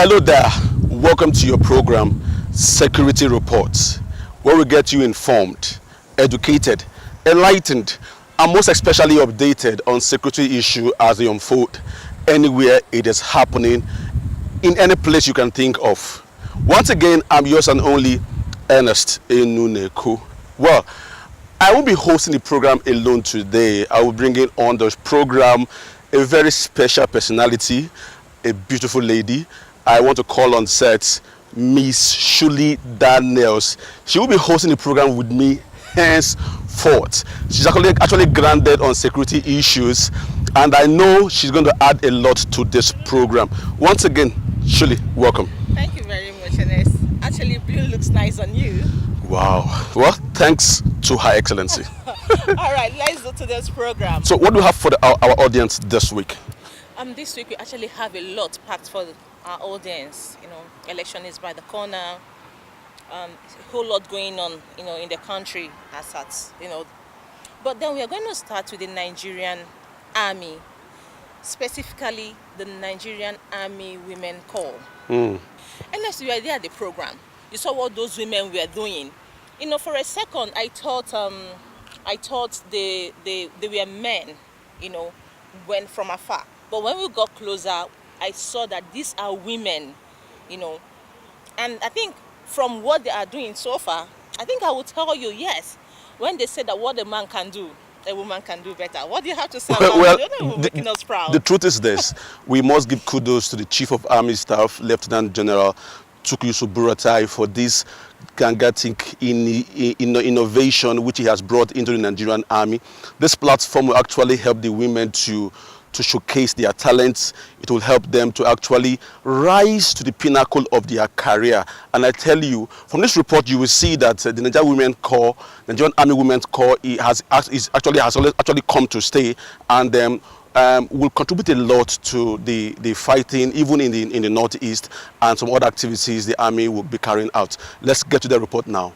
Hello there, welcome to your program, Security Reports, where we get you informed, educated, enlightened, and most especially updated on security issues as they unfold anywhere it is happening, in any place you can think of. Once again, I'm yours and only Ernest Enuneku. Well, I won't be hosting the program alone today. I will bring in on the program a very special personality, a beautiful lady. I want to call on set Miss Shuli Daniels. She will be hosting the program with me henceforth. She's actually grounded on security issues, and I know she's going to add a lot to this program. Once again, Shuli, welcome. Thank you very much, Ernest. Actually, blue looks nice on you. Wow. Well, thanks to Her Excellency. All right, let's go to this program. So what do we have for our audience this week? This week we actually have a lot packed for our audience. Election is by the corner. A whole lot going on, in the country as such, But then we are going to start with the Nigerian Army, specifically the Nigerian Army Women Corps. And as we were there at the program, you saw what those women were doing. For a second, I thought they were men, when from afar. But when we got closer, I saw that these are women, And I think from what they are doing so far, I think I will tell you, yes, when they say that what a man can do, a woman can do better. What do you have to say about that? Making us proud. The truth is this. We must give kudos to the Chief of Army Staff, Lieutenant General Tukuyisu Buratai, for this gigantic innovation which he has brought into the Nigerian Army. This platform will actually help the women to showcase their talents. It will help them to actually rise to the pinnacle of their career. And I tell you, from this report, you will see that the Nigerian Army Women's Corps, has actually come to stay, and will contribute a lot to the fighting, even in the Northeast, and some other activities the Army will be carrying out. Let's get to the report now.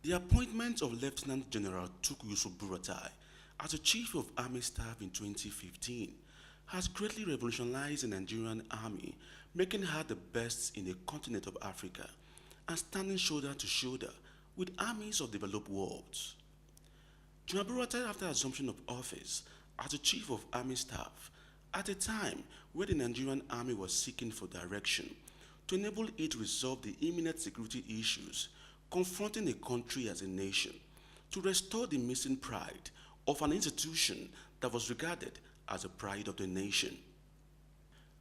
The appointment of Lieutenant General Tukuyisu Buratai as the Chief of Army Staff in 2015 has greatly revolutionized the Nigerian Army, making her the best in the continent of Africa and standing shoulder to shoulder with armies of developed worlds. General Buratai, after assumption of office as the Chief of Army Staff, at a time where the Nigerian Army was seeking for direction to enable it to resolve the imminent security issues confronting the country as a nation, to restore the missing pride of an institution that was regarded as the pride of the nation.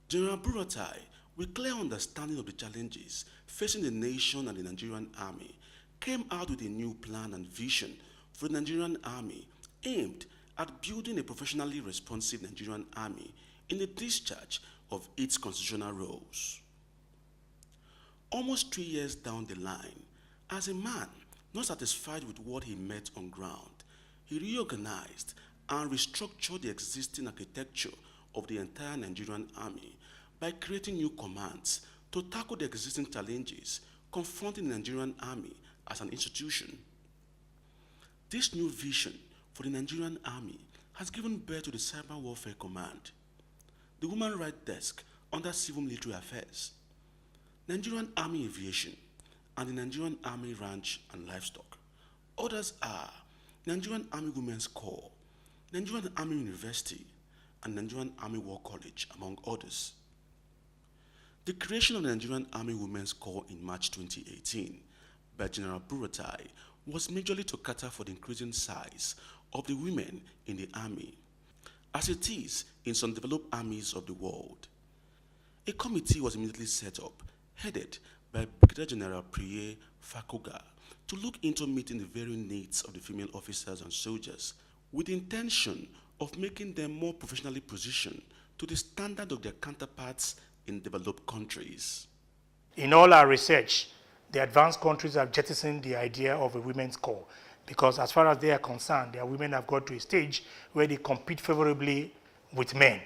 General Buratai, with clear understanding of the challenges facing the nation and the Nigerian Army, came out with a new plan and vision for the Nigerian Army aimed at building a professionally responsive Nigerian Army in the discharge of its constitutional roles. Almost 3 years down the line, as a man not satisfied with what he met on ground, he reorganized and restructured the existing architecture of the entire Nigerian Army by creating new commands to tackle the existing challenges confronting the Nigerian Army as an institution. This new vision for the Nigerian Army has given birth to the Cyber Warfare Command, the Human Rights Desk under Civil Military Affairs, Nigerian Army Aviation, and the Nigerian Army Ranch and Livestock. Others are Nigerian Army Women's Corps, Nigerian Army University, and Nigerian Army War College, among others. The creation of the Nigerian Army Women's Corps in March 2018 by General Buratai was majorly to cater for the increasing size of the women in the Army, as it is in some developed armies of the world. A committee was immediately set up, headed by Brigadier General Priye Fakoga, to look into meeting the varying needs of the female officers and soldiers with the intention of making them more professionally positioned to the standard of their counterparts in developed countries. In all our research, the advanced countries have jettisoned the idea of a women's corps because as far as they are concerned, their women have got to a stage where they compete favorably with men.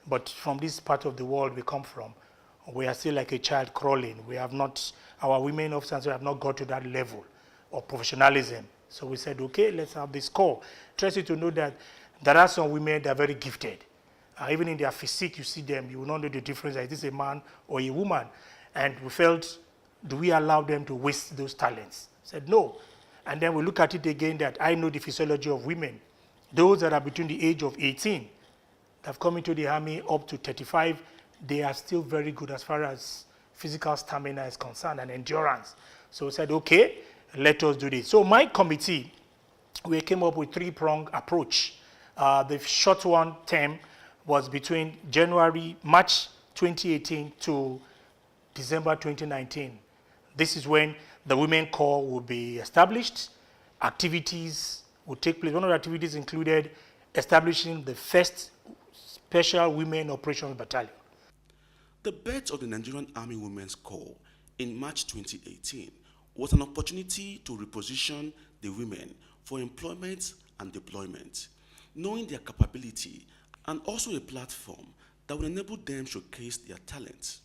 But from this part of the world we come from, we are still like a child crawling. We have not, our women officers have not got to that level of professionalism. So we said, okay, let's have this corps. Interesting to know that There are some women that are very gifted. Even in their physique, you see them, you will not know the difference, is this a man or a woman? And we felt, do we allow them to waste those talents? Said no. And then we look at it again that I know the physiology of women. Those that are between the age of 18, that have come into the army up to 35, they are still very good as far as physical stamina is concerned and endurance. So we said, okay, let us do this. So my committee, we came up with three-pronged approach. The short one term was between March 2018 to December 2019. This is when the Women Corps will be established. Activities will take place. One of the activities included establishing the first Special Women Operations Battalion. The birth of the Nigerian Army Women's Corps in March 2018 was an opportunity to reposition the women for employment and deployment, knowing their capability, and also a platform that will enable them to showcase their talents.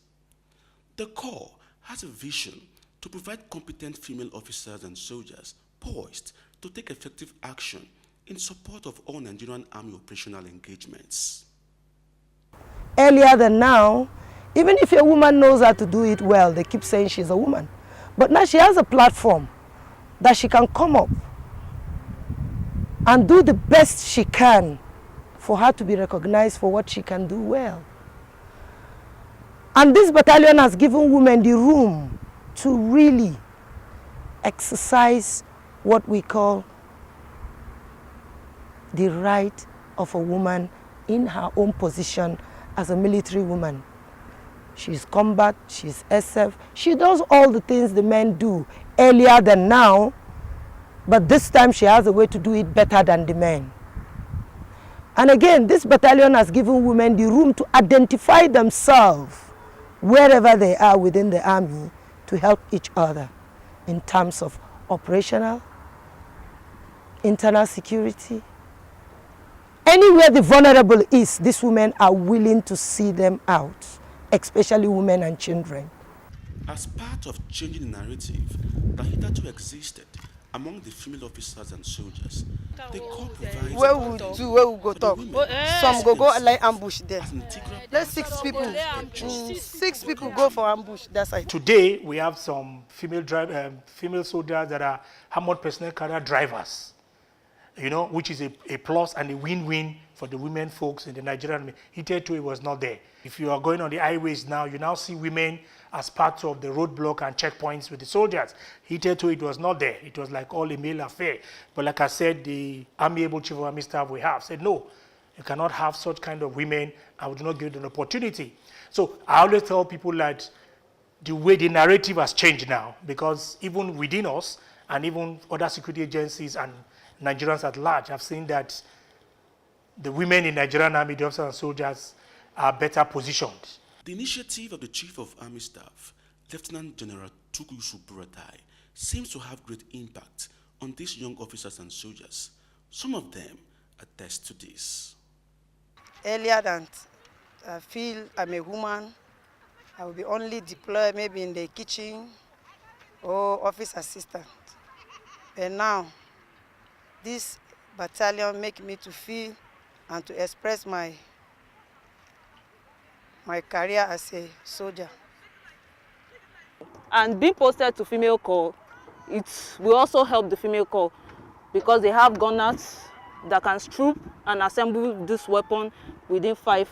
The Corps has a vision to provide competent female officers and soldiers poised to take effective action in support of all Nigerian Army operational engagements. Earlier than now, even if a woman knows how to do it well, they keep saying she's a woman. But now she has a platform that she can come up and do the best she can for her to be recognized for what she can do well. And this battalion has given women the room to really exercise what we call the right of a woman in her own position as a military woman. She's combat, she's SF, she does all the things the men do earlier than now, but this time she has a way to do it better than the men. And again, this battalion has given women the room to identify themselves wherever they are within the army to help each other in terms of operational, internal security. Anywhere the vulnerable is, these women are willing to see them out, especially women and children. As part of changing the narrative that hitherto existed among the female officers and soldiers, the Corps provides Where we go talk. Some go like ambush there. as an integral Let six people go for ambush that side. Today, we have some female soldiers that are armored personnel carrier drivers, which is a plus and a win-win for the women folks in the Nigerian Army. Hitherto, it was not there. If you are going on the highways now, you now see women as part of the roadblock and checkpoints with the soldiers. Hitherto, it was not there. It was like all a male affair. But like I said, the amiable chief of army staff we have said, no, you cannot have such kind of women. I would not give them an opportunity. So I always tell people that the way the narrative has changed now, because even within us and even other security agencies and Nigerians at large have seen that the women in Nigerian Army, the officers and soldiers, are better positioned. The initiative of the Chief of Army Staff, Lieutenant General Tukusu Buratai, seems to have great impact on these young officers and soldiers. Some of them attest to this. Earlier than I feel I'm a woman, I will be only deployed maybe in the kitchen or office assistant. But now, this battalion make me to feel and to express my career as a soldier. And being posted to female corps, it will also help the female corps because they have gunners that can strip and assemble this weapon within 5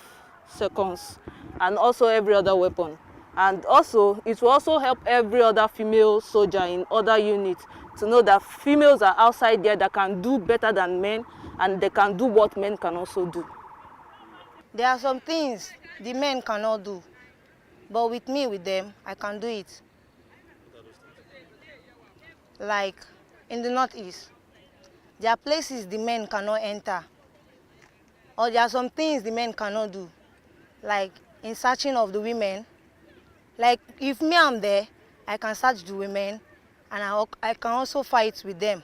seconds, and also every other weapon. And also, it will also help every other female soldier in other units to know that females are outside there that can do better than men, and they can do what men can also do. There are some things the men cannot do, but with me, with them, I can do it. Like in the Northeast, there are places the men cannot enter, or there are some things the men cannot do, like in searching of the women. Like if me I'm there, I can search the women, and I can also fight with them.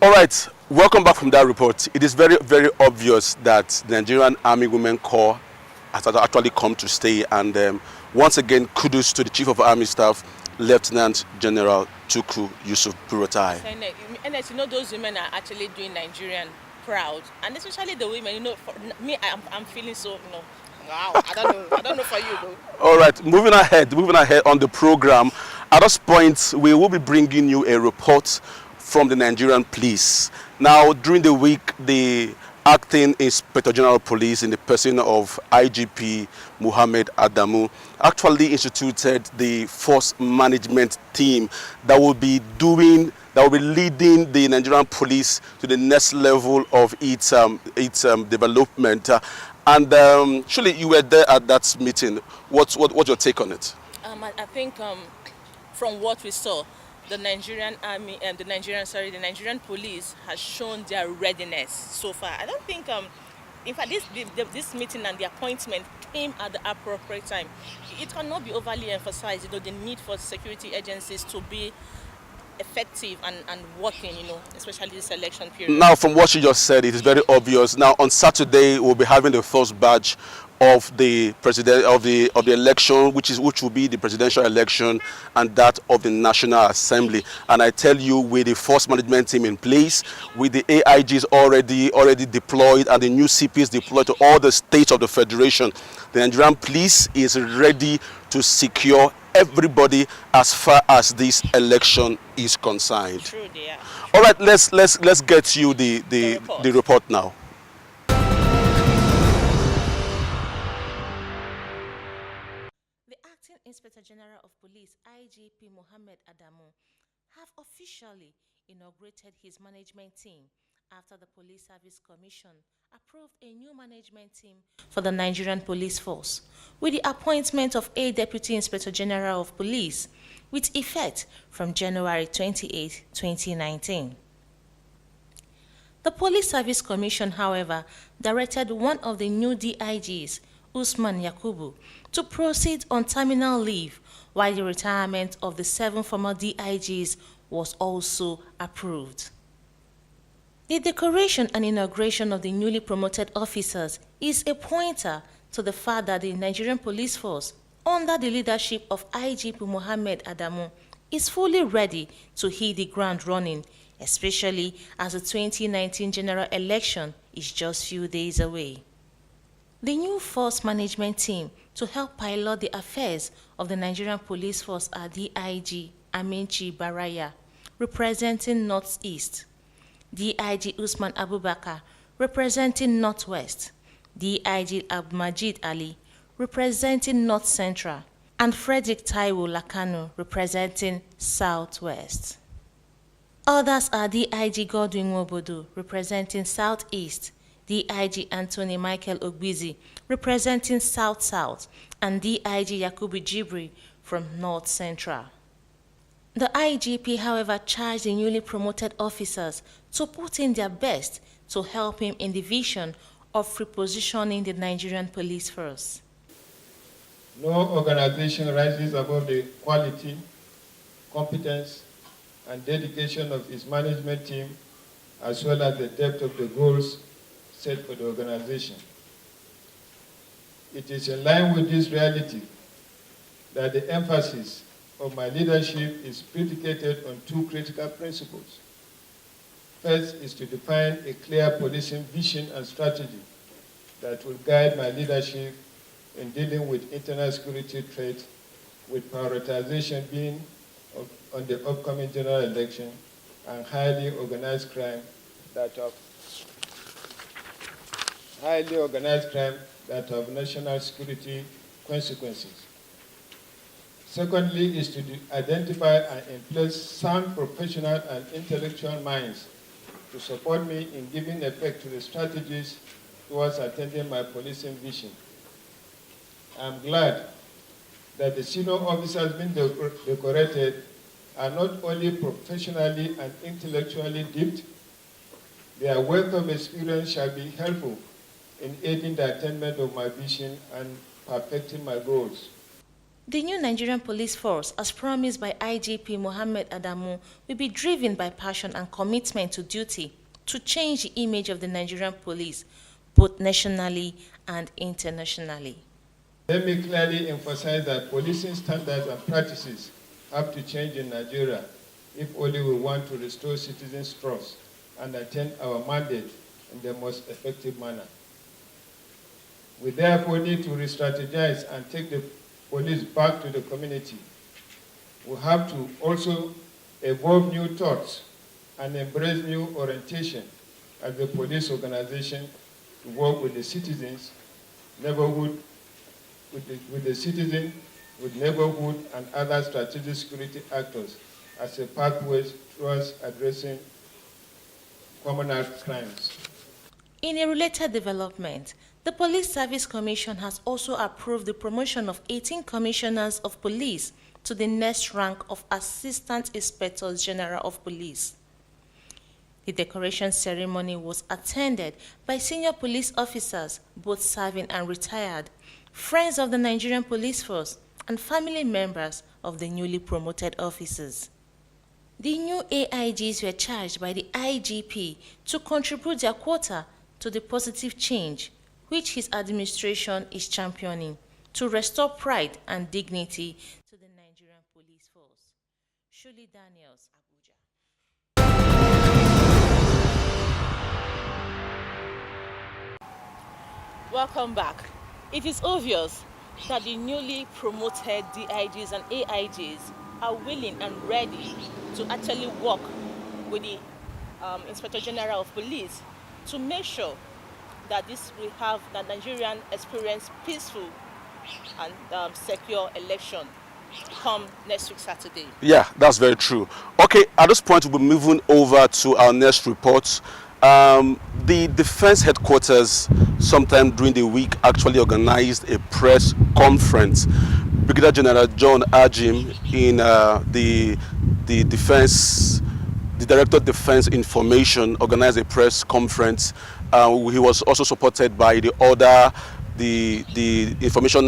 All right, welcome back from that report. It is very, very obvious that the Nigerian Army Women Corps has actually come to stay. And once again, kudos to the Chief of Army Staff, Lieutenant General Tuku Yusuf Buratai. And you know, those women are actually doing Nigerian proud, and especially the women. You know, for me, I'm feeling so, you know, wow. I don't know for you though. All right, moving ahead on the program. At this point, we will be bringing you a report from the Nigerian police. Now, during the week, the acting Inspector General of Police in the person of IGP Muhammad Adamu actually instituted the force management team that will be leading the Nigerian police to the next level of its development. And surely you were there at that meeting. What's your take on it? I think from what we saw, the Nigerian army and the Nigerian police has shown their readiness so far. I don't think, in fact, this meeting and the appointment came at the appropriate time. It cannot be overly emphasized, you know, the need for security agencies to be effective and working, you know, especially this election period. Now, from what you just said, it is very obvious. Now, on Saturday, we'll be having the first batch of the president of the election, which will be the presidential election and that of the National Assembly. And I tell you, with the force management team in place, with the AIGs already deployed and the new CPs deployed to all the states of the federation, the Nigerian police is ready to secure everybody as far as this election is concerned. True, they are. All right, let's get you the report now. Inspector General of Police, IGP Muhammad Adamu, have officially inaugurated his management team after the Police Service Commission approved a new management team for the Nigerian Police Force, with the appointment of a Deputy Inspector General of Police, with effect from January 28, 2019. The Police Service Commission, however, directed one of the new DIGs, Usman Yakubu, to proceed on terminal leave, while the retirement of the 7 former DIGs was also approved. The decoration and inauguration of the newly promoted officers is a pointer to the fact that the Nigerian Police Force, under the leadership of IGP Muhammad Adamu, is fully ready to hit the ground running, especially as the 2019 general election is just few days away. The new force management team to help pilot the affairs of the Nigerian Police Force are DIG Aminchi Baraya, representing Northeast, DIG Usman Abubakar, representing Northwest, DIG Abdulmajid Ali, representing North Central, and Frederick Taiwo Lakano, representing Southwest. Others are DIG Godwin Wobodo, representing Southeast, DIG Anthony Michael Ogbizi, representing South-South, and DIG Yakubu Jibri from North Central. The IGP, however, charged the newly promoted officers to put in their best to help him in the vision of repositioning the Nigerian police force. No organization rises above the quality, competence, and dedication of its management team, as well as the depth of the goals set for the organization. It is in line with this reality that the emphasis of my leadership is predicated on 2 critical principles. First is to define a clear policing vision and strategy that will guide my leadership in dealing with internal security threats, with prioritization being on the upcoming general election and highly organized crime that have national security consequences. Secondly is to identify and in place sound professional and intellectual minds to support me in giving effect to the strategies towards attaining my policing vision. I'm glad that the senior officers being decorated are not only professionally and intellectually deep, their wealth of experience shall be helpful in aiding the attainment of my vision and perfecting my goals. The new Nigerian police force, as promised by IGP Mohammed Adamu, will be driven by passion and commitment to duty to change the image of the Nigerian police, both nationally and internationally. Let me clearly emphasize that policing standards and practices have to change in Nigeria if only we want to restore citizens' trust and attain our mandate in the most effective manner. We therefore need to re-strategize and take the police back to the community. We have to also evolve new thoughts and embrace new orientation as the police organization to work with the citizens, neighborhood, with the citizen, with neighborhood and other strategic security actors as a pathway towards addressing communal crimes. In a related development, the Police Service Commission has also approved the promotion of 18 commissioners of police to the next rank of Assistant Inspectors General of Police. The decoration ceremony was attended by senior police officers, both serving and retired, friends of the Nigerian Police Force, and family members of the newly promoted officers. The new AIGs were charged by the IGP to contribute their quota to the positive change which his administration is championing to restore pride and dignity to the Nigerian Police Force. Shuli Daniels, Abuja. Welcome back. It is obvious that the newly promoted DIGs and AIGs are willing and ready to actually work with the Inspector General of Police to make sure that this will have the Nigerian experience peaceful and secure election come next week Saturday. Yeah, that's very true. Okay, at this point we'll be moving over to our next report. The Defense Headquarters sometime during the week actually organized a press conference. Brigadier General John Ajim in the Director of Defense Information organized a press conference. He was also supported by the information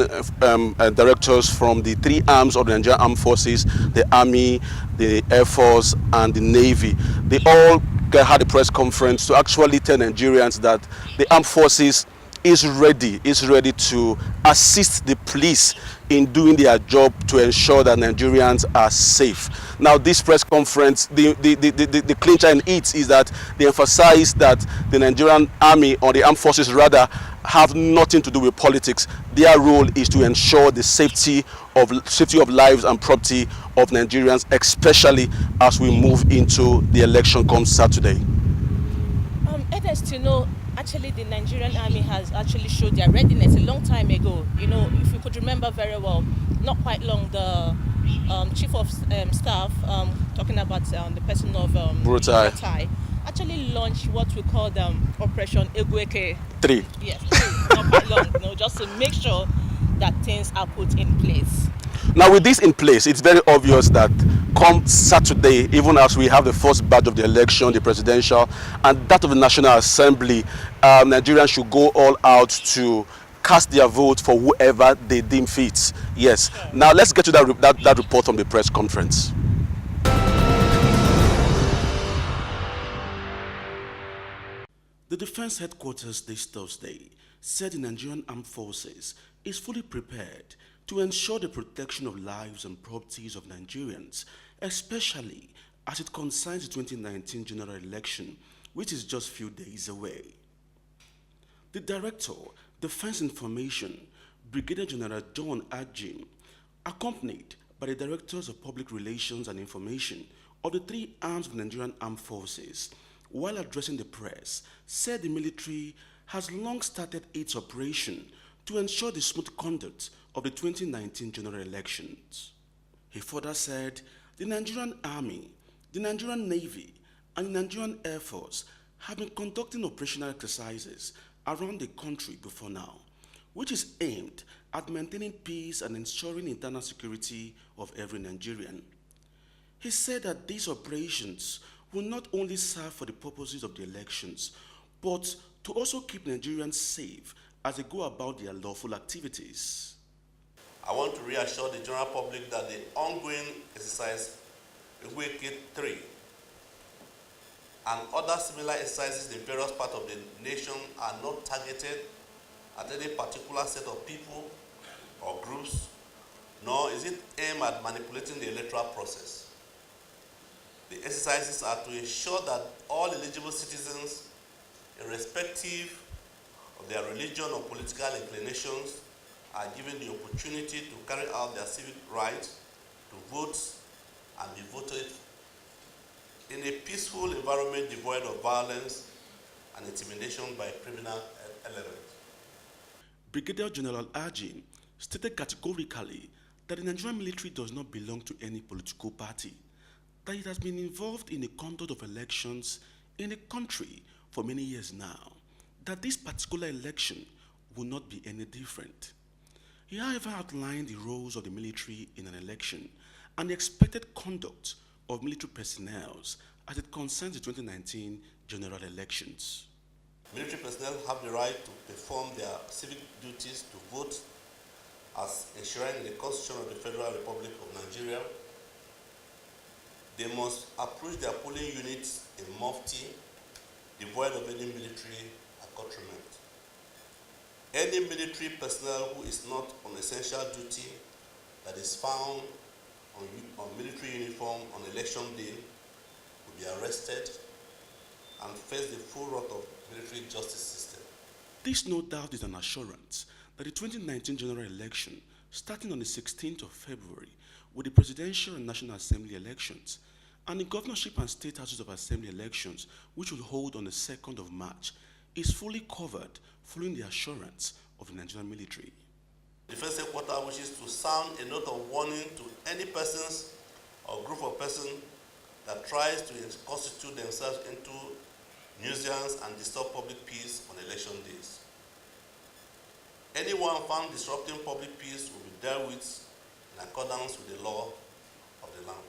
directors from the three arms of the Nigerian Armed Forces, the Army, the Air Force, and the Navy. They all had a press conference to actually tell Nigerians that the Armed Forces is ready to assist the police in doing their job to ensure that Nigerians are safe. Now, this press conference, the clincher in it is that they emphasize that the Nigerian Army, or the Armed Forces rather, have nothing to do with politics. Their role is to ensure the safety of lives and property of Nigerians, especially as we move into the election come Saturday. Ernest, you know, actually the Nigerian Army has actually showed their readiness a long time ago. You know, if you could remember very well, not quite long, the Chief of Staff, talking about the person of Buratai, actually launched what we call Operation Egweke 3. Yes, 3, not quite long, you know, just to make sure that things are put in place. Now, with this in place, it's very obvious that come Saturday, even as we have the first batch of the election, the presidential, and that of the National Assembly, Nigerians should go all out to cast their vote for whoever they deem fit. Yes. Sure. Now, let's get to that report from the press conference. The Defense Headquarters this Thursday said the Nigerian Armed Forces is fully prepared to ensure the protection of lives and properties of Nigerians, especially as it concerns the 2019 general election, which is just a few days away. The Director, Defense Information, Brigadier General John Ajim, accompanied by the Directors of Public Relations and Information of the three arms of the Nigerian Armed Forces, while addressing the press, said the military has long started its operation to ensure the smooth conduct of the 2019 general elections. He further said the Nigerian Army, the Nigerian Navy, and the Nigerian Air Force have been conducting operational exercises around the country before now, which is aimed at maintaining peace and ensuring internal security of every Nigerian. He said that these operations will not only serve for the purposes of the elections, but to also keep Nigerians safe as they go about their lawful activities. I want to reassure the general public that the ongoing exercise, Wiki 3, and other similar exercises in various parts of the nation are not targeted at any particular set of people or groups, nor is it aimed at manipulating the electoral process. The exercises are to ensure that all eligible citizens, irrespective of their religion or political inclinations, are given the opportunity to carry out their civic right to vote and be voted in a peaceful environment devoid of violence and intimidation by criminal elements. Brigadier General Ajin stated categorically that the Nigerian military does not belong to any political party, that it has been involved in the conduct of elections in the country for many years now, that this particular election will not be any different. He, however, outlined the roles of the military in an election and the expected conduct of military personnel as it concerns the 2019 general elections. Military personnel have the right to perform their civic duties to vote as enshrined in the Constitution of the Federal Republic of Nigeria. They must approach their polling units in mufti, devoid of any military accoutrement. Any military personnel who is not on essential duty that is found on military uniform on election day will be arrested and face the full wrath of military justice system. This no doubt is an assurance that the 2019 general election, starting on the 16th of February with the presidential and national assembly elections, and the governorship and state houses of assembly elections, which will hold on the 2nd of March, is fully covered following the assurance of the Nigerian military. The Defense Headquarters wishes to sound a note of warning to any persons or group of persons that tries to constitute themselves into nuisance and disturb public peace on election days. Anyone found disrupting public peace will be dealt with in accordance with the law of the land.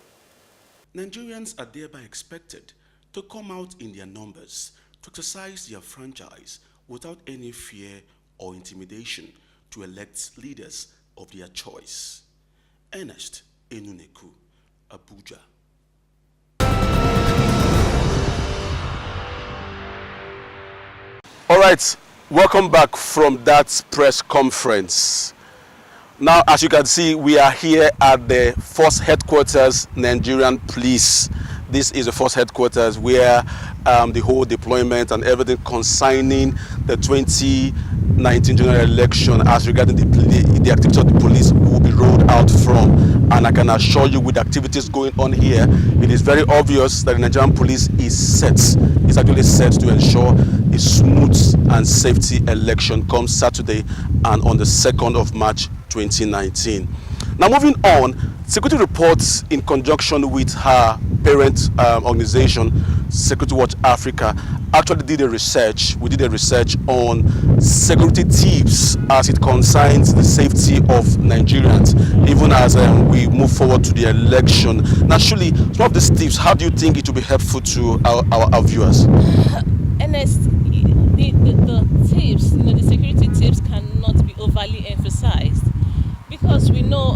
Nigerians are thereby expected to come out in their numbers to exercise their franchise without any fear or intimidation to elect leaders of their choice. Ernest Enuneku, Abuja. All right, welcome back from that press conference. Now, as you can see, we are here at the Force Headquarters, Nigerian Police. This is the Force Headquarters where the whole deployment and everything concerning the 2019 general election as regarding the activity of the police will be rolled out from. And I can assure you, with activities going on here, it is very obvious that the Nigerian police is actually set to ensure a smooth and safety election come Saturday and on the 2nd of March 2019. Now, moving on, Security Reports, in conjunction with her parent organization, Security Watch Africa, actually did a research. We did a research on security tips as it concerns the safety of Nigerians, even as we move forward to the election. Naturally, some of these tips, how do you think it will be helpful to our viewers? Ernest, the tips, the security tips cannot be overly emphasized, because we know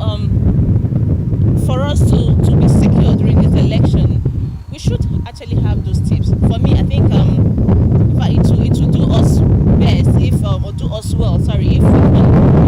for us to be secure during this election, we should actually have those tips. For me, I think it will do us best or do us well, if we can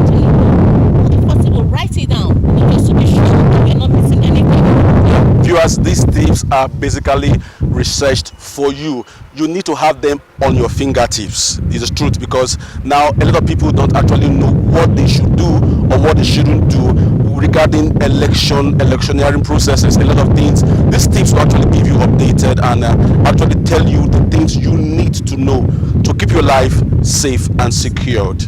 actually, if possible, write it down, just to be sure that we're not missing anything. Viewers, these tips are basically researched for you. You need to have them on your fingertips. It's the truth, because now a lot of people don't actually know what they should do or what they shouldn't do regarding electioneering processes, a lot of things. These tips will actually give you updated and actually tell you the things you need to know to keep your life safe and secured.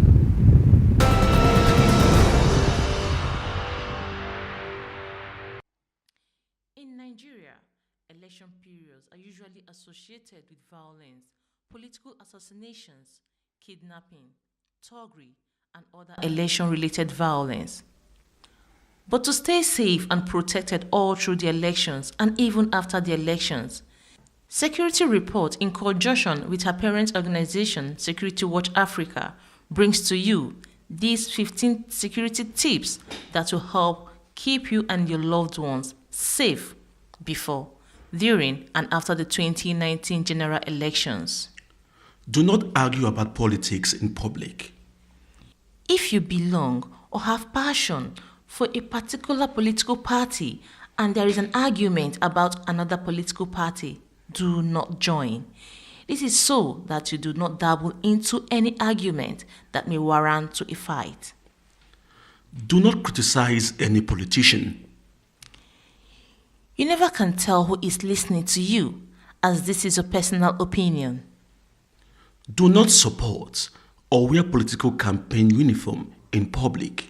In Nigeria, election periods are usually associated with violence, political assassinations, kidnapping, thuggery, and other election-related violence. But to stay safe and protected all through the elections and even after the elections, Security Report, in conjunction with her parent organization, Security Watch Africa, brings to you these 15 security tips that will help keep you and your loved ones safe before, during, and after the 2019 general elections. Do not argue about politics in public. If you belong or have passion for a particular political party and there is an argument about another political party, do not join. This is so that you do not dabble into any argument that may warrant to a fight. Do not criticize any politician. You never can tell who is listening to you, as this is a personal opinion. Do not support or wear political campaign uniform in public.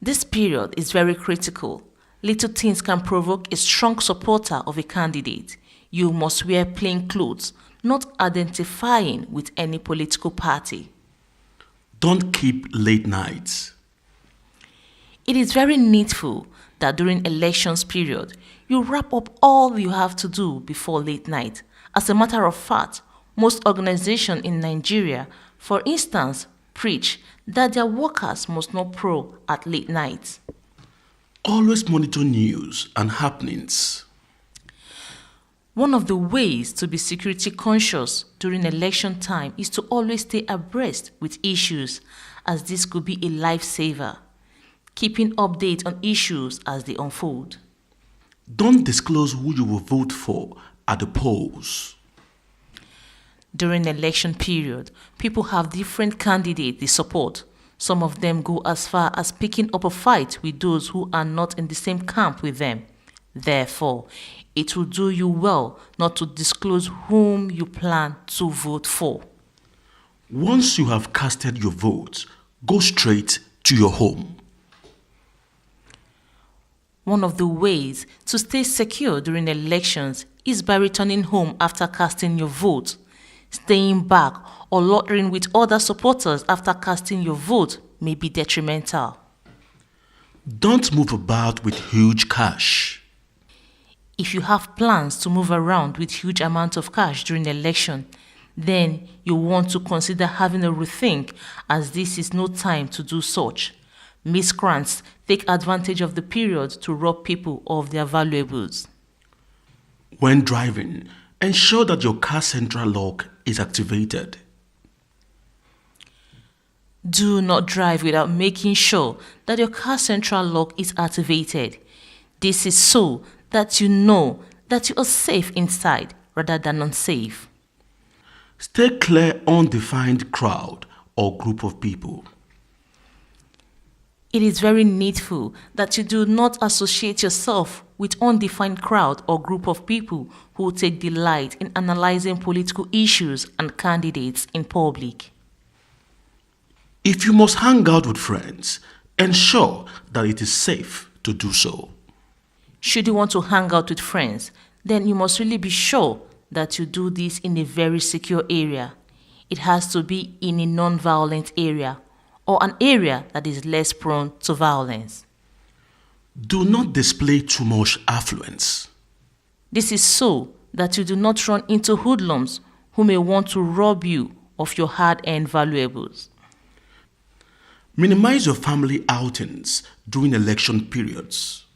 This period is very critical. Little things can provoke a strong supporter of a candidate. You must wear plain clothes, not identifying with any political party. Don't keep late nights. It is very needful that during elections period, you wrap up all you have to do before late night. As a matter of fact, most organizations in Nigeria, for instance, preach that their workers must not prowl at late nights. Always monitor news and happenings. One of the ways to be security conscious during election time is to always stay abreast with issues, as this could be a lifesaver, keeping update on issues as they unfold. Don't disclose who you will vote for at the polls. During the election period, people have different candidates they support. Some of them go as far as picking up a fight with those who are not in the same camp with them. Therefore, it will do you well not to disclose whom you plan to vote for. Once you have casted your vote, go straight to your home. One of the ways to stay secure during elections is by returning home after casting your vote. Staying back or loitering with other supporters after casting your vote may be detrimental. Don't move about with huge cash. If you have plans to move around with huge amounts of cash during the election, then you want to consider having a rethink, as this is no time to do such. Miscreants take advantage of the period to rob people of their valuables. When driving, ensure that your car central lock is activated. Do not drive without making sure that your car central lock is activated. This is so that you know that you are safe inside rather than unsafe. Stay clear undefined crowd or group of people. It is very needful that you do not associate yourself with undefined crowd or group of people who take delight in analyzing political issues and candidates in public. If you must hang out with friends, ensure that it is safe to do so. Should you want to hang out with friends, then you must really be sure that you do this in a very secure area. It has to be in a non-violent area, or an area that is less prone to violence. Do not display too much affluence. This is so that you do not run into hoodlums who may want to rob you of your hard-earned valuables. Minimize your family outings during election periods.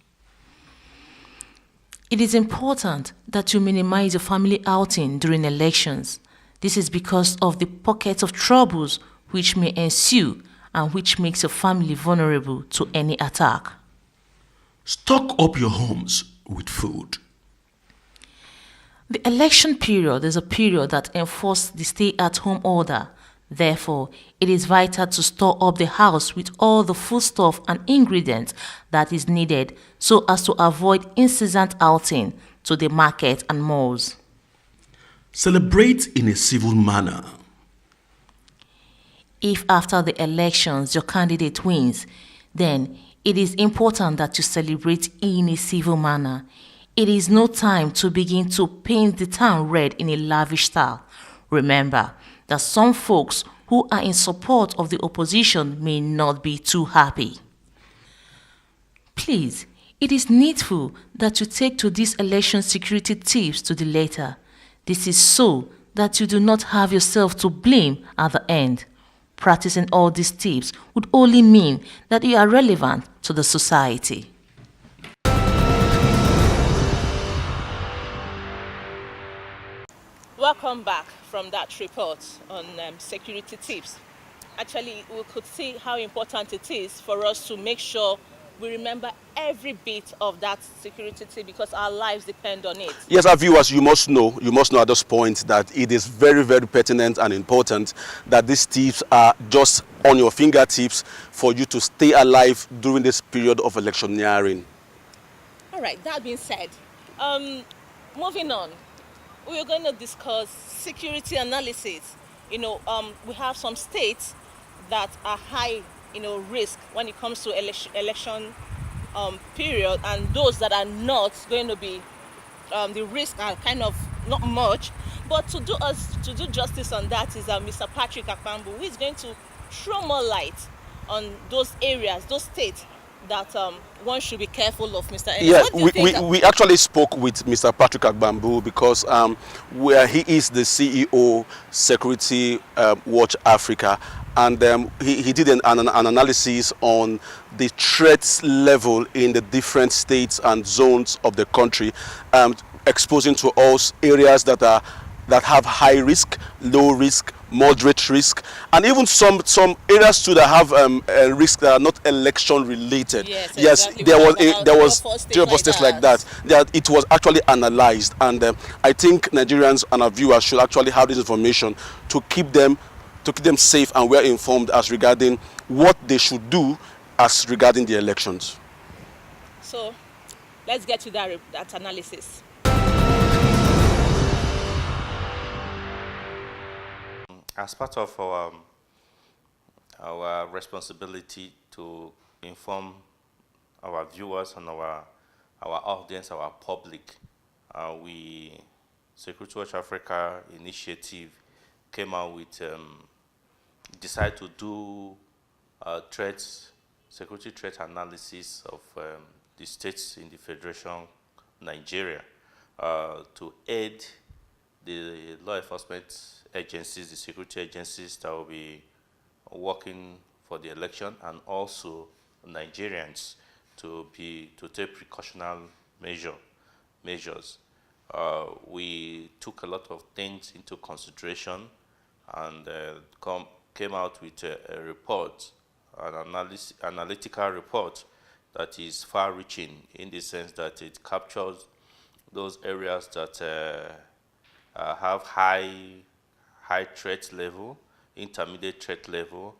It is important that you minimize your family outing during elections. This is because of the pockets of troubles which may ensue and which makes your family vulnerable to any attack. Stock up your homes with food. The election period is a period that enforces the stay-at-home order. Therefore, it is vital to store up the house with all the foodstuff and ingredients that is needed so as to avoid incessant outing to the market and malls. Celebrate in a civil manner. If after the elections your candidate wins, then it is important that you celebrate in a civil manner. It is no time to begin to paint the town red in a lavish style. Remember that some folks who are in support of the opposition may not be too happy. Please, it is needful that you take to these election security tips to the letter. This is so that you do not have yourself to blame at the end. Practicing all these tips would only mean that you are relevant to the society. Welcome back from that report on security tips. Actually, we could see how important it is for us to make sure we remember every bit of that security tip because our lives depend on it. Yes, our viewers, you must know at this point that it is very, very pertinent and important that these tips are just on your fingertips for you to stay alive during this period of electioneering. All right, that being said, moving on, we are going to discuss security analysis. We have some states that are high, risk when it comes to election period, and those that are not going to be, the risk are kind of not much. But to do justice on that is Mr. Patrick Akpambu, who is going to throw more light on those areas, those states that one should be careful of, Mr. Ennis. Yeah, we actually spoke with Mr. Patrick Akpambu because where he is the CEO, Security Watch Africa, and he did an analysis on the threat level in the different states and zones of the country, exposing to us areas that have high risk, low risk, moderate risk, and even some areas too that have risks that are not election related. Yes, exactly. there was three of states like that. It was actually analyzed, and I think Nigerians and our viewers should actually have this information to keep them safe and well informed as regarding what they should do as regarding the elections. So let's get to that analysis. As part of our responsibility to inform our viewers and our audience, our public, we, Security Watch Africa initiative, came out with, decided to do security threat analysis of the states in the Federation, Nigeria, to aid the law enforcement agencies, the security agencies that will be working for the election, and also Nigerians to take precautionary measures. We took a lot of things into consideration and came out with a report, an analytical report that is far-reaching in the sense that it captures those areas that have high threat level, intermediate threat level,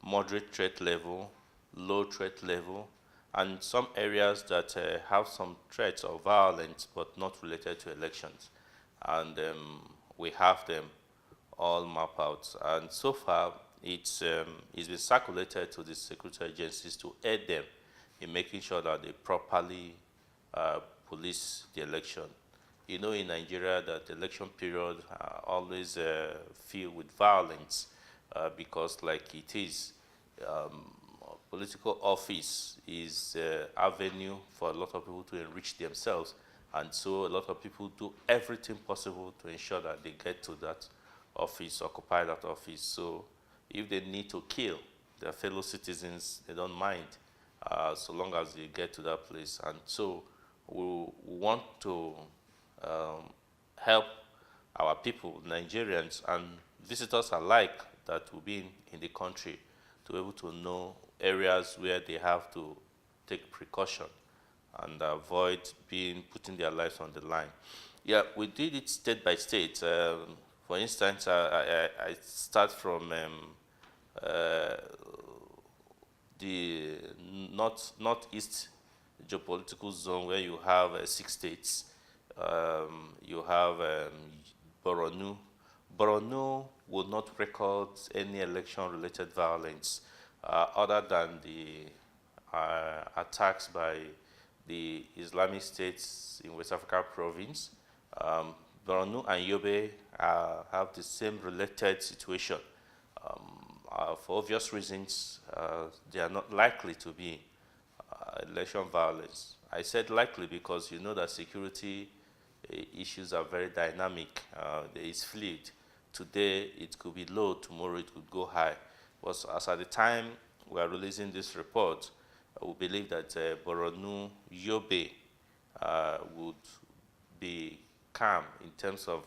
moderate threat level, low threat level, and some areas that have some threats of violence but not related to elections. And we have them all mapped out. And so far, it's been circulated to the security agencies to aid them in making sure that they properly police the election. In Nigeria that the election period always filled with violence because like it is, political office is avenue for a lot of people to enrich themselves, and so a lot of people do everything possible to ensure that they get to that office, occupy that office. So if they need to kill their fellow citizens, they don't mind, so long as they get to that place. And so we want to help our people, Nigerians and visitors alike that will be in the country, to be able to know areas where they have to take precaution and avoid putting their lives on the line. Yeah, we did it state by state. For instance, I start from the northeast geopolitical zone where you have 6 states. You have Borno. Borno will not record any election-related violence other than the attacks by the Islamic states in West Africa province. Borno and Yobe have the same related situation. For obvious reasons, they are not likely to be election violence. I said likely because you know that security issues are very dynamic. There is fluid. Today it could be low, tomorrow it could go high. was as at the time we are releasing this report, we believe that Borno, Yobe would be calm in terms of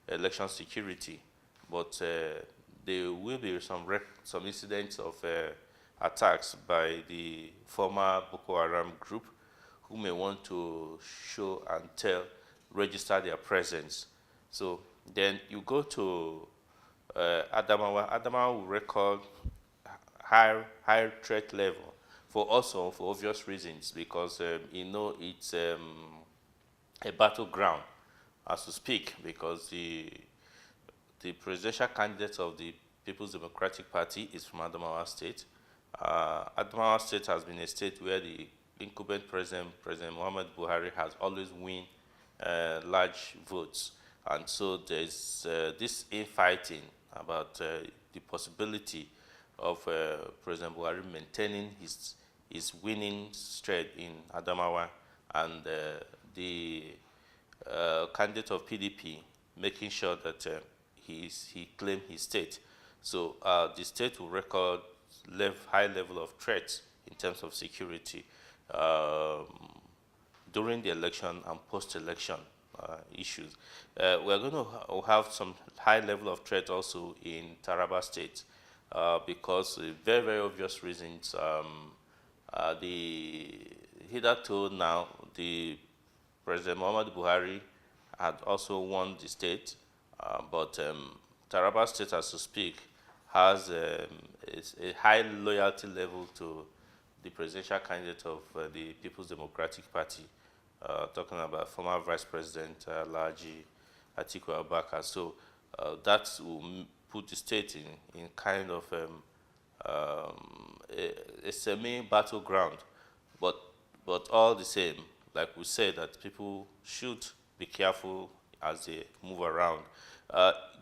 election security, but there will be some incidents of attacks by the former Boko Haram group who may want to show and tell, register their presence. So then you go to Adamawa. Adamawa will record high threat level for obvious reasons, because it's a battleground as to speak, because the presidential candidate of the People's Democratic Party is from Adamawa State. Adamawa State has been a state where the incumbent President Muhammad Buhari has always won large votes. And so there's this infighting about the possibility of President Buhari maintaining his winning streak in Adamawa, and the candidate of PDP making sure that he claimed his state. So the state will record high level of threats in terms of security during the election and post-election issues. We're going to have some high level of threat also in Taraba State because very, very obvious reasons. Hitherto now, the President Muhammad Buhari had also won the state, but Taraba State, as to speak, has a high loyalty level to the presidential candidate of the People's Democratic Party, talking about former Vice President Alhaji Atiku Abubakar. So that will put the state in kind of a semi-battleground, but all the same, like we said, that people should be careful as they move around.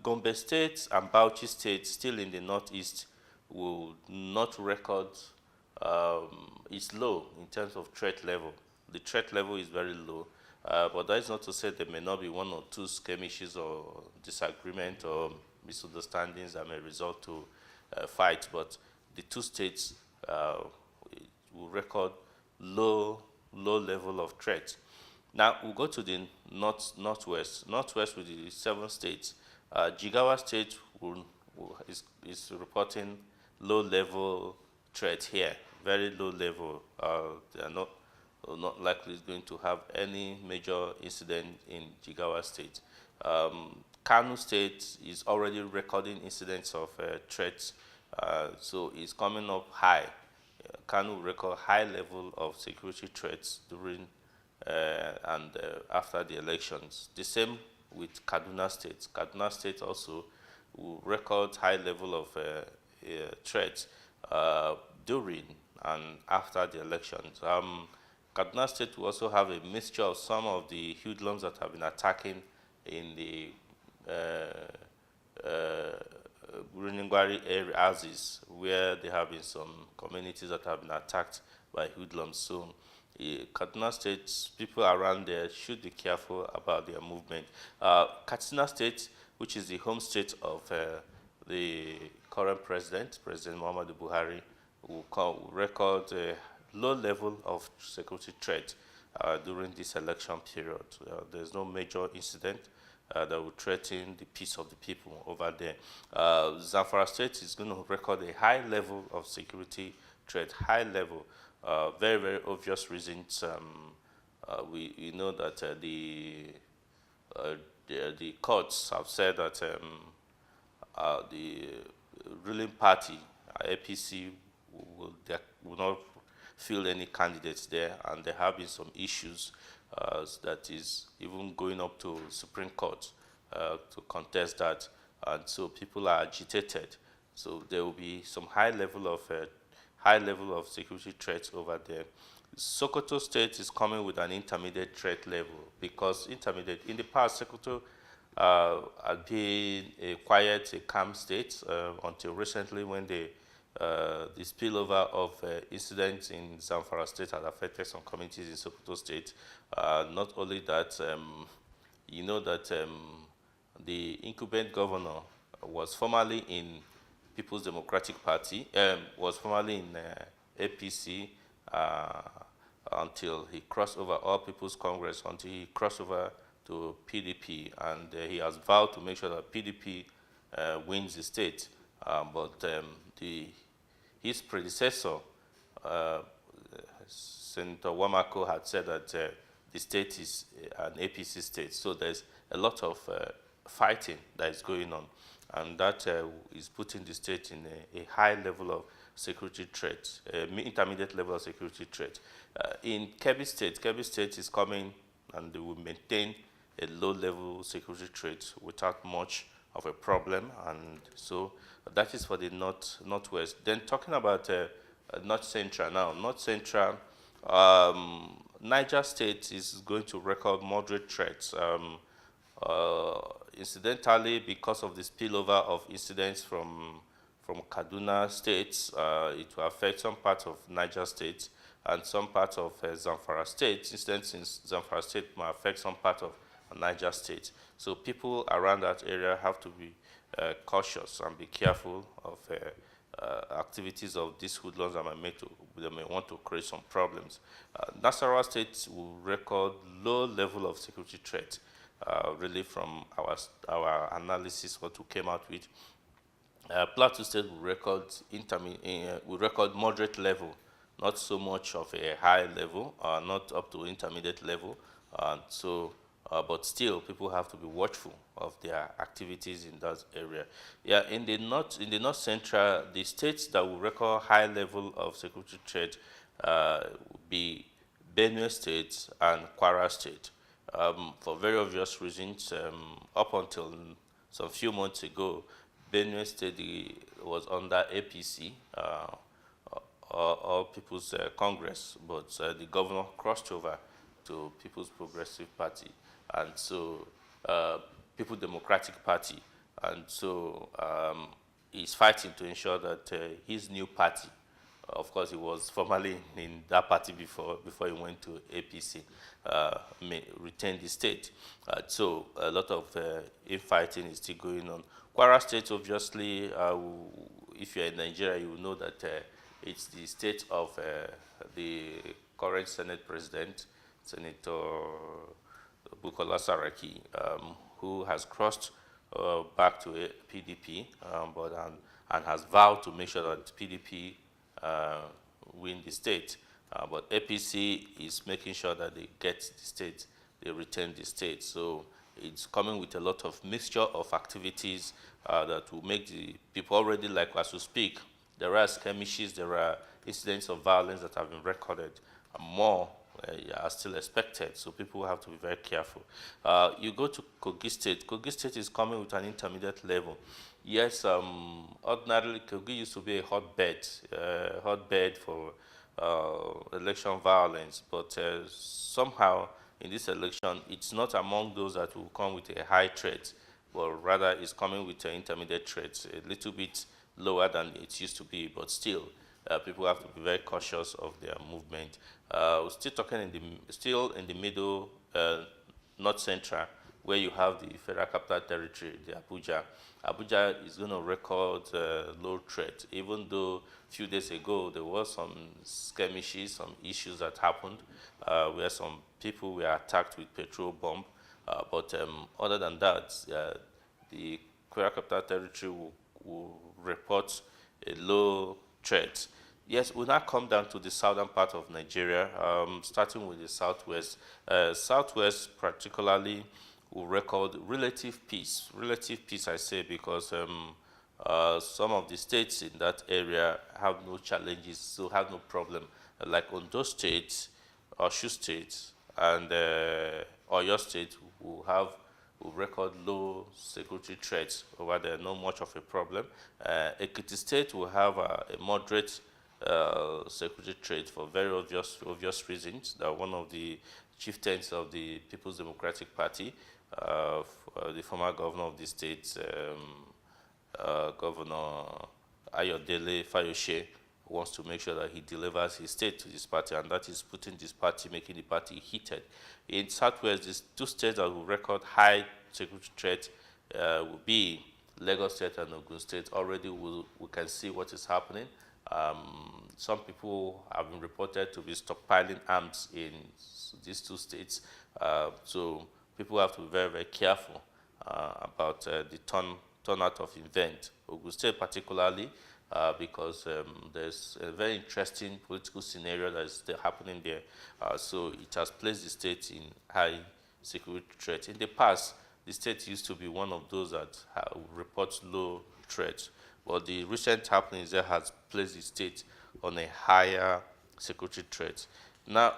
Gombe State and Bauchi State, still in the northeast, will not record, is low in terms of threat level. The threat level is very low, but that is not to say there may not be one or two skirmishes or disagreement or misunderstandings that may result to fight, but the two states will record low level of threat. Now we'll go to the northwest. Northwest with the 7 states. Jigawa State is reporting low level threat here, very low level. They are not likely going to have any major incident in Jigawa State. Kano State is already recording incidents of threats, so it's coming up high. Kano will record high level of security threats during and after the elections. The same with Kaduna State. Kaduna State also will record high level of threats during and after the elections. Kaduna State will also have a mixture of some of the hoodlums that have been attacking in the Guruningwari areas, where there have been some communities that have been attacked by hoodlums. So Kaduna State, people around there should be careful about their movement. Katsina State, which is the home state of the current president, President Muhammadu Buhari, will record a low level of security threat during this election period. There's no major incident that will threaten the peace of the people over there. Zamfara State is going to record a high level of security threat, high level. Very, very obvious reasons. We know that the courts have said that the ruling party, APC, will not field any candidates there, and there have been some issues that is even going up to Supreme Court to contest that, and so people are agitated. So there will be some high level of security threats over there. Sokoto State is coming with an intermediate threat level, because in the past, Sokoto had been a quiet, a calm state until recently, when the spillover of incidents in Zamfara State had affected some communities in Sokoto State. Not only that, you know that the incumbent governor was formerly in People's Democratic Party, was formerly in APC until he crossed over All People's Congress, until he crossed over to PDP, and he has vowed to make sure that PDP wins the state. But his predecessor, Senator Wamako, had said that the state is an APC state, so there's a lot of fighting that is going on, and that is putting the state in a high level of security threat, intermediate level of security threat. In Kebbi State is coming, and they will maintain a low-level security threat without much of a problem, and so that is for the northwest. Then talking about North Central now, North Central, Niger State is going to record moderate threats. Incidentally, because of the spillover of incidents from Kaduna State, it will affect some parts of Niger State and some parts of Zamfara State. Incidents in Zamfara State might affect some part of Niger State. So people around that area have to be cautious and be careful of activities of these hoodlums that may want to create some problems. Nasarawa State will record low level of security threat, really from our analysis, what we came out with. Plateau State will record moderate level, not so much of a high level, not up to intermediate level. But still, people have to be watchful of their activities in that area. Yeah, in the North Central, the states that will record high level of security threat will be Benue State and Kwara State. For very obvious reasons, up until some few months ago, Benue State was under APC, All People's Congress, but the governor crossed over to People's Progressive Party, and so People's Democratic Party, and so he's fighting to ensure that his new party, of course he was formerly in that party before he went to APC, may retain the state. So a lot of infighting is still going on. Kwara State, obviously, if you're in Nigeria, you will know that it's the state of the current Senate President, Senator Bukola Saraki, who has crossed back to PDP, and has vowed to make sure that PDP win the state. But APC is making sure that they get the state, they retain the state. So it's coming with a lot of mixture of activities that will make the people already, like as we speak, there are skirmishes, there are incidents of violence that have been recorded, and more are still expected, so people have to be very careful. You go to Kogi State. Kogi State is coming with an intermediate level. Yes, ordinarily Kogi used to be a hotbed for election violence, but somehow in this election, it's not among those that will come with a high threat, but rather it's coming with an intermediate threat, a little bit lower than it used to be, but still, people have to be very cautious of their movement. We're still talking still in the middle, North Central, where you have the Federal Capital Territory, the Abuja. Abuja is going to record low threat, even though a few days ago there was some skirmishes, some issues that happened, where some people were attacked with petrol bomb. But other than that, the Federal Capital Territory will report a low threat. Yes, we'll now come down to the southern part of Nigeria, starting with the southwest. Southwest particularly will record relative peace. Relative peace, I say, because some of the states in that area have no challenges, so have no problem. Like Ondo State, Osun State, and Oyo State will record low security threats over there, not much of a problem. Ekiti State will have a moderate security threat for very obvious reasons. That one of the chieftains of the People's Democratic Party, the former governor of the state, Governor Ayodele Fayose, wants to make sure that he delivers his state to this party, and that is putting this party, making the party heated. In Southwest, these two states that will record high security threat will be Lagos State and Ogun State, already we can see what is happening. Some people have been reported to be stockpiling arms in these two states. So people have to be very, very careful about the turnout of event. Ogun State particularly, because there's a very interesting political scenario that is still happening there. So it has placed the state in high security threat. In the past, the state used to be one of those that reports low threat, but the recent happenings there has placed the state on a higher security threat. Now,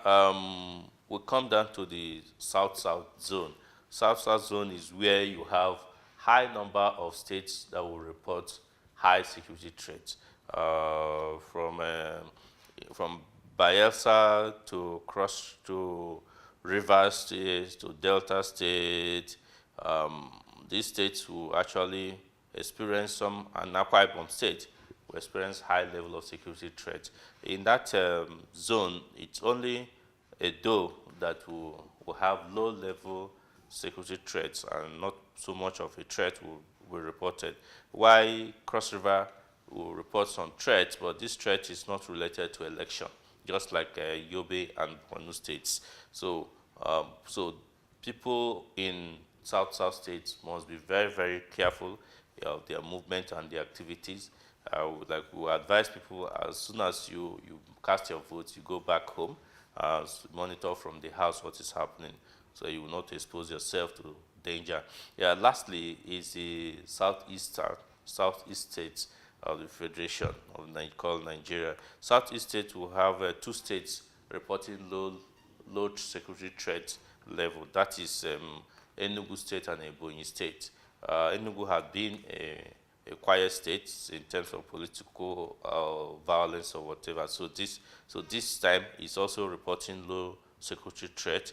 we come down to the South-South zone. South-South zone is where you have high number of states that will report high security threats, from Bayelsa to cross to Rivers State to Delta State. These states will actually experience some, and Akwa Ibom State will experience high level of security threat. In that zone, it's only Edo that will have low level security threats and not so much of a threat will be reported. Why Cross River will report some threats, but this threat is not related to election, just like Yobe and Borno states. So, so people in South-South states must be very, very careful of their movement and their activities. Like we advise people, as soon as you cast your votes, you go back home, monitor from the house what is happening, so you will not expose yourself to danger. Yeah. Lastly, is the southeast states of the Federation of called Nigeria. Southeast states will have 2 states reporting low security threat level. That is Enugu State and Ebonyi State. Enugu has been a quiet state in terms of political violence or whatever. So this time is also reporting low security threat.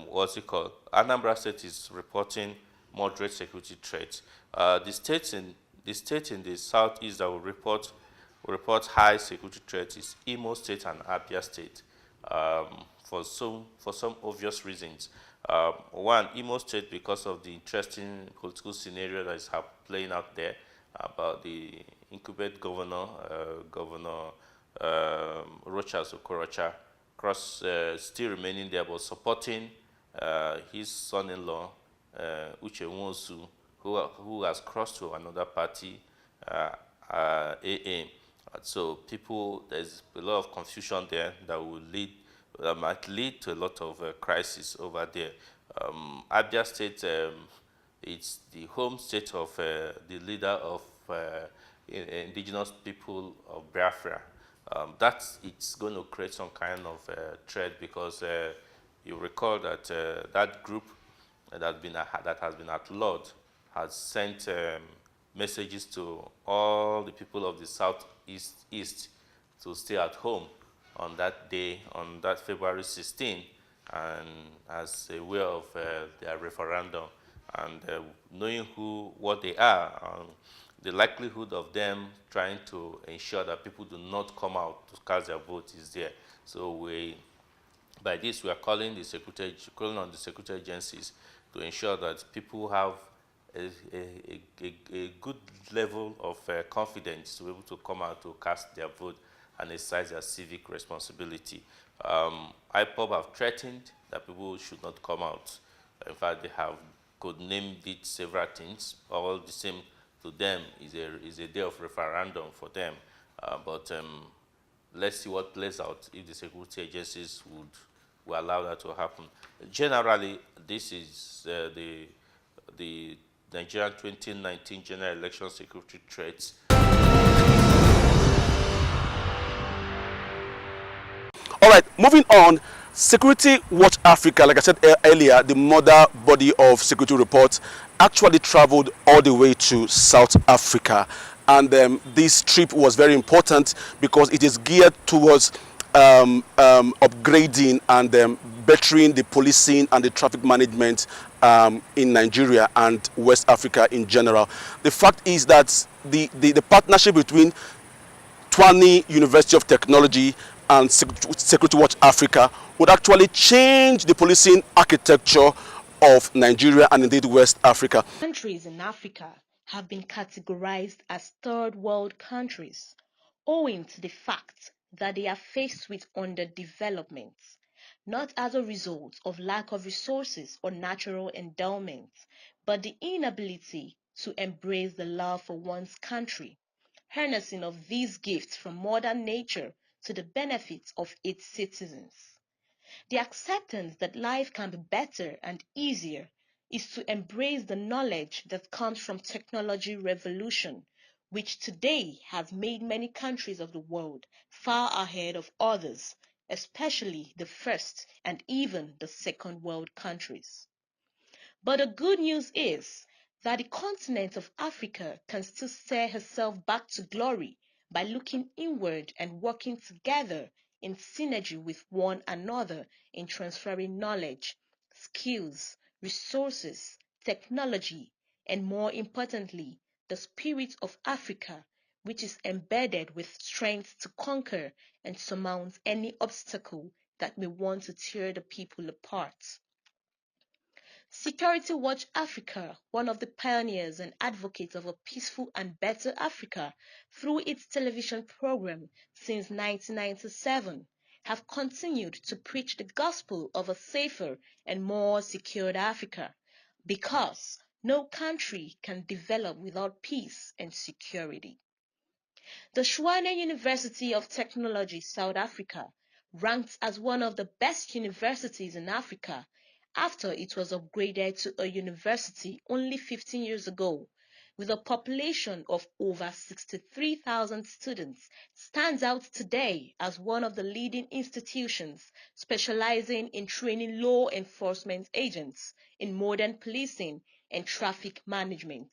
What's it called? Anambra State is reporting moderate security threats. The state in the southeast that will report high security threats is Imo State and Abia State, for some obvious reasons. One, Imo State, because of the interesting political scenario that is playing out there about the incumbent governor, Governor Rochas Okorocha, still remaining there, but supporting his son-in-law, Uche Nwosu, who has crossed to another party, AA. So there's a lot of confusion there that might lead to a lot of crisis over there. Abia State, it's the home state of the leader of indigenous people of Biafra. It's going to create some kind of threat, because you recall that that group that has been outlawed has sent messages to all the people of the Southeast to stay at home on that day, on that February 16, and as a way of their referendum, and knowing what they are, the likelihood of them trying to ensure that people do not come out to cast their vote is there. So by this, we are calling on the security agencies to ensure that people have a good level of confidence to be able to come out to cast their vote and exercise their civic responsibility. IPOB have threatened that people should not come out. In fact, they have codenamed it several things. All the same to them is a day of referendum for them. But let's see what plays out if the security agencies will allow that to happen. Generally, this is the Nigerian 2019 general election security threats. All right, moving on. Security Watch Africa, like I said earlier, the mother body of security reports, actually traveled all the way to South Africa. And this trip was very important because it is geared towards upgrading and bettering the policing and the traffic management in Nigeria and West Africa in general. The fact is that the partnership between Twani University of Technology and Security Watch Africa would actually change the policing architecture of Nigeria and indeed West Africa. Countries in Africa have been categorized as third world countries owing to the fact that they are faced with underdevelopment, not as a result of lack of resources or natural endowments, but the inability to embrace the love for one's country, harnessing of these gifts from Mother Nature to the benefit of its citizens. The acceptance that life can be better and easier is to embrace the knowledge that comes from technology revolution, which today has made many countries of the world far ahead of others, especially the first and even the second world countries. But the good news is that the continent of Africa can still steer herself back to glory by looking inward and working together in synergy with one another in transferring knowledge, skills, resources, technology, and more importantly, the spirit of Africa, which is embedded with strength to conquer and surmount any obstacle that may want to tear the people apart. Security Watch Africa, one of the pioneers and advocates of a peaceful and better Africa through its television program since 1997, have continued to preach the gospel of a safer and more secured Africa, because no country can develop without peace and security. The Tshwane University of Technology, South Africa, ranked as one of the best universities in Africa after it was upgraded to a university only 15 years ago, with a population of over 63,000 students, stands out today as one of the leading institutions specializing in training law enforcement agents in modern policing and traffic management,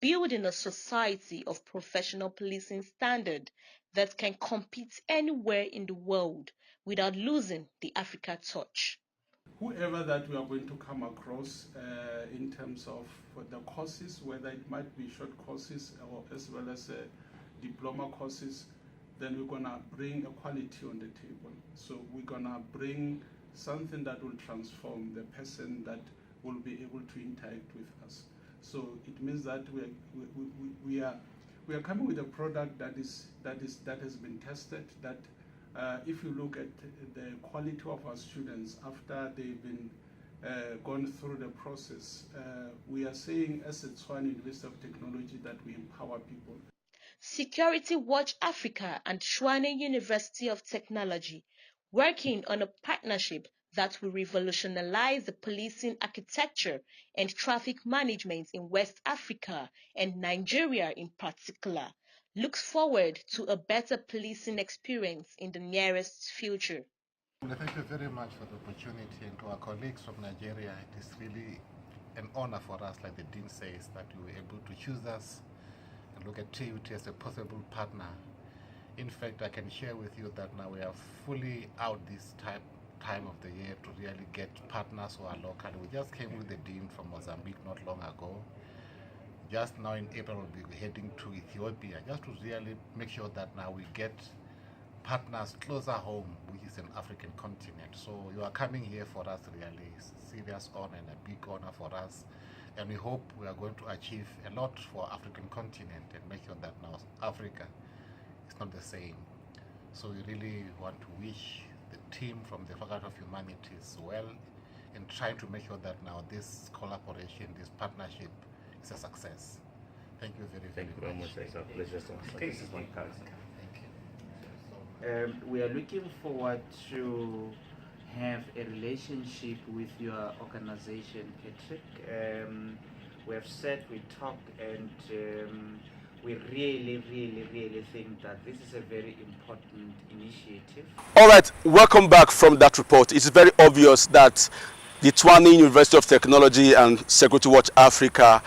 building a society of professional policing standard that can compete anywhere in the world without losing the Africa touch. Whoever that we are going to come across in terms of the courses, whether it might be short courses or as well as diploma courses, then we're going to bring a quality on the table. So we're going to bring something that will transform the person that will be able to interact with us. So it means that we are coming with a product that has been tested, that if you look at the quality of our students after they've been gone through the process, we are saying as a Tshwane University of Technology that we empower people. Security Watch Africa and Tshwane University of Technology, working on a partnership that will revolutionize the policing architecture and traffic management in West Africa and Nigeria in particular, looks forward to a better policing experience in the nearest future. Thank you very much for the opportunity, and to our colleagues from Nigeria, it is really an honor for us, like the Dean says, that you were able to choose us and look at TUT as a possible partner. In fact, I can share with you that now we are fully out this time of the year to really get partners who are local. We just came with the Dean from Mozambique not long ago. Just now in April we'll be heading to Ethiopia, just to really make sure that now we get partners closer home, which is an African continent. So you are coming here for us really serious honor and a big honor for us. And we hope we are going to achieve a lot for African continent and make sure that now Africa is not the same. So we really want to wish the team from the Faculty of Humanities well in trying to make sure that now this collaboration, this partnership is a success. Thank you very much. It's a pleasure to this is my cousin. Thank you. We are looking forward to have a relationship with your organization, Patrick. We have said, we talked, and we really think that this is a very important initiative. All right, welcome back from that report. It's very obvious that the Tshwane University of Technology and Security Watch Africa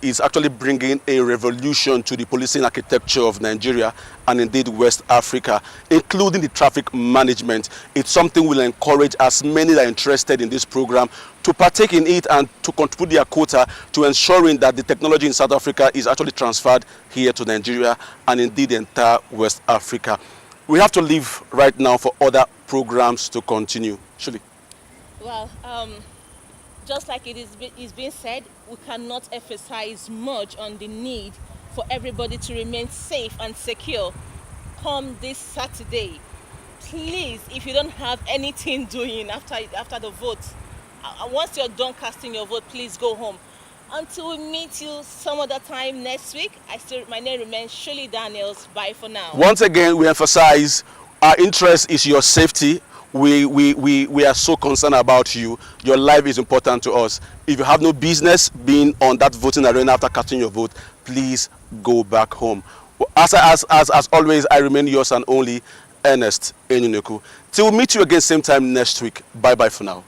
is actually bringing a revolution to the policing architecture of Nigeria and indeed West Africa, including the traffic management. It's something we'll encourage as many that are interested in this program to partake in it and to contribute their quota to ensuring that the technology in South Africa is actually transferred here to Nigeria and indeed the entire West Africa. We have to leave right now for other programs to continue. Shuli. Well, just like it's been said, we cannot emphasize much on the need for everybody to remain safe and secure come this Saturday. Please, if you don't have anything doing after the vote, once you're done casting your vote, please go home. Until we meet you some other time next week, my name remains Shirley Daniels. Bye for now. Once again, we emphasize our interest is your safety. We are so concerned about you. Your life is important to us. If you have no business being on that voting arena after casting your vote, please go back home. As always, I remain yours and only, Ernest Enuneku. Till we meet you again same time next week. Bye bye for now.